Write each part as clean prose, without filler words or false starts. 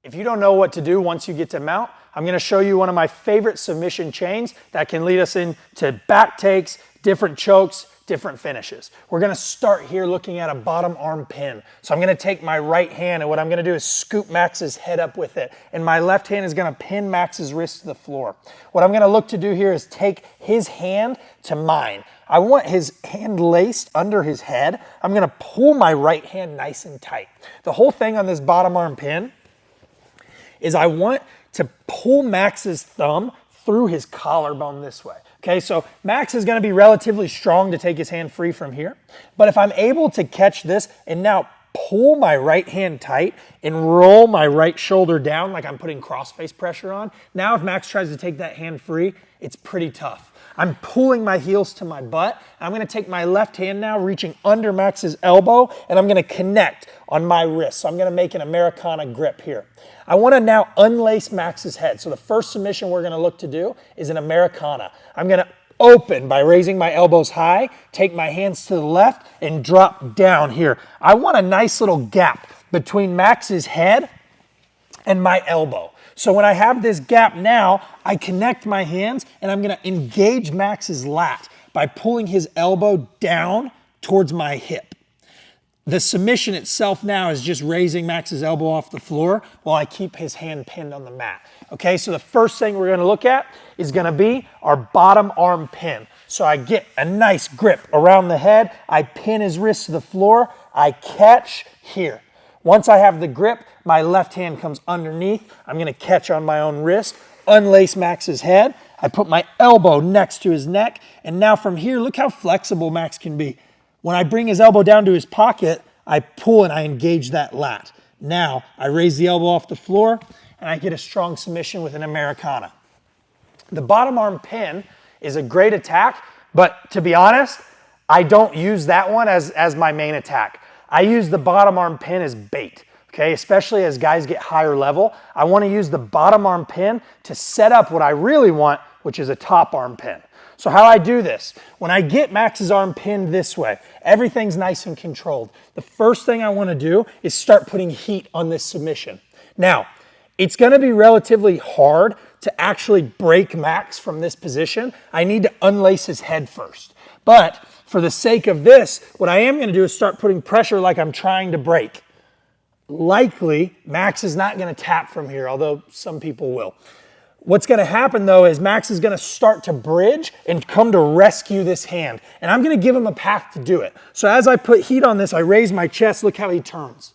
If you don't know what to do once you get to mount, I'm going to show you one of my favorite submission chains that can lead us into back takes, different chokes, different finishes. We're going to start here looking at a bottom arm pin. So I'm going to take my right hand and what I'm going to do is scoop Max's head up with it. And my left hand is going to pin Max's wrist to the floor. What I'm going to look to do here is take his hand to mine. I want his hand laced under his head. I'm going to pull my right hand nice and tight. The whole thing on this bottom arm pin is I want to pull Max's thumb through his collarbone this way. Okay, so Max is going to be relatively strong to take his hand free from here. But if I'm able to catch this and now pull my right hand tight and roll my right shoulder down like I'm putting cross-face pressure on, now if Max tries to take that hand free, it's pretty tough. I'm pulling my heels to my butt. I'm going to take my left hand now, reaching under Max's elbow, and I'm going to connect on my wrist. So I'm going to make an Americana grip here. I want to now unlace Max's head. So the first submission we're going to look to do is an Americana. I'm going to open by raising my elbows high, take my hands to the left, and drop down here. I want a nice little gap between Max's head and my elbow. So when I have this gap now, I connect my hands and I'm going to engage Max's lat by pulling his elbow down towards my hip. The submission itself now is just raising Max's elbow off the floor while I keep his hand pinned on the mat. Okay, so the first thing we're going to look at is going to be our bottom arm pin. So I get a nice grip around the head, I pin his wrist to the floor, I catch here. Once I have the grip, my left hand comes underneath. I'm going to catch on my own wrist, unlace Max's head. I put my elbow next to his neck. And now from here, look how flexible Max can be. When I bring his elbow down to his pocket, I pull and I engage that lat. Now I raise the elbow off the floor and I get a strong submission with an Americana. The bottom arm pin is a great attack, but to be honest, I don't use that one as my main attack. I use the bottom arm pin as bait, okay? Especially as guys get higher level. I want to use the bottom arm pin to set up what I really want, which is a top arm pin. So how I do this, when I get Max's arm pinned this way, everything's nice and controlled. The first thing I want to do is start putting heat on this submission. Now, it's going to be relatively hard to actually break Max from this position. I need to unlace his head first. But for the sake of this, what I am going to do is start putting pressure like I'm trying to break. Likely, Max is not going to tap from here, although some people will. What's going to happen, though, is Max is going to start to bridge and come to rescue this hand. And I'm going to give him a path to do it. So as I put heat on this, I raise my chest. Look how he turns.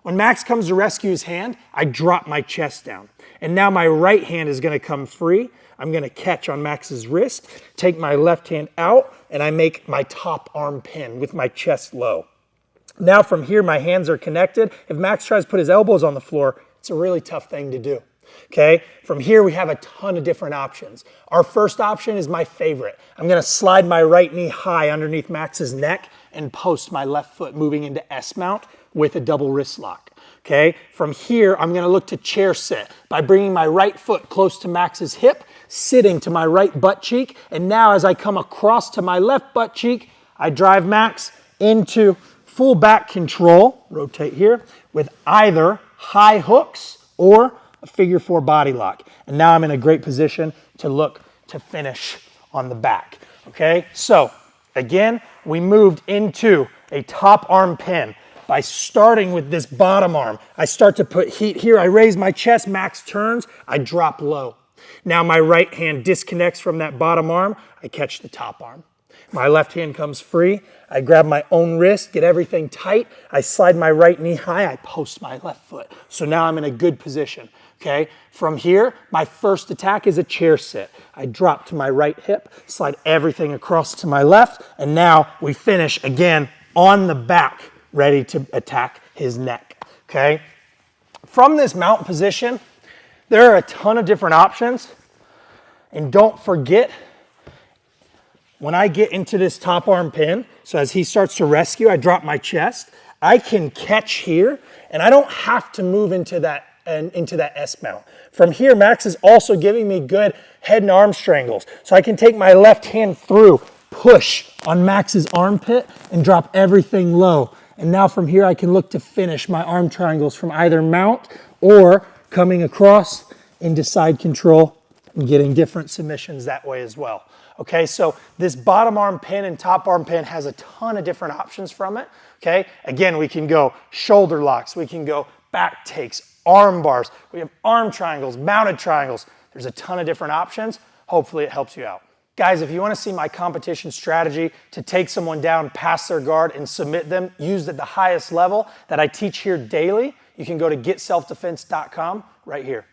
When Max comes to rescue his hand, I drop my chest down. And now my right hand is going to come free. I'm going to catch on Max's wrist, take my left hand out, and I make my top arm pin with my chest low. Now from here, my hands are connected. If Max tries to put his elbows on the floor, it's a really tough thing to do. Okay, from here we have a ton of different options. Our first option is my favorite. I'm going to slide my right knee high underneath Max's neck and post my left foot moving into S mount with a double wrist lock. Okay, from here I'm going to look to chair sit by bringing my right foot close to Max's hip, sitting to my right butt cheek, and now as I come across to my left butt cheek, I drive Max into full back control, rotate here, with either high hooks or a figure four body lock. And now I'm in a great position to look to finish on the back. Okay, so again, we moved into a top arm pin by starting with this bottom arm. I start to put heat here. I raise my chest, Max turns, I drop low. Now my right hand disconnects from that bottom arm. I catch the top arm. My left hand comes free. I grab my own wrist, get everything tight. I slide my right knee high. I post my left foot. So now I'm in a good position. Okay, from here, my first attack is a chair sit. I drop to my right hip, slide everything across to my left, and now we finish again on the back, ready to attack his neck. Okay, from this mount position, there are a ton of different options. And don't forget, when I get into this top arm pin, so as he starts to rescue, I drop my chest. I can catch here, and I don't have to move into that S mount. From here, Max is also giving me good head and arm strangles. So I can take my left hand through, push on Max's armpit, and drop everything low. And now from here, I can look to finish my arm triangles from either mount or coming across into side control and getting different submissions that way as well. Okay, so this bottom arm pin and top arm pin has a ton of different options from it. Okay, again, we can go shoulder locks, we can go back takes, arm bars, we have arm triangles, mounted triangles. There's a ton of different options. Hopefully it helps you out. Guys, if you want to see my competition strategy to take someone down past their guard and submit them used at the highest level that I teach here daily, you can go to getselfdefense.com right here.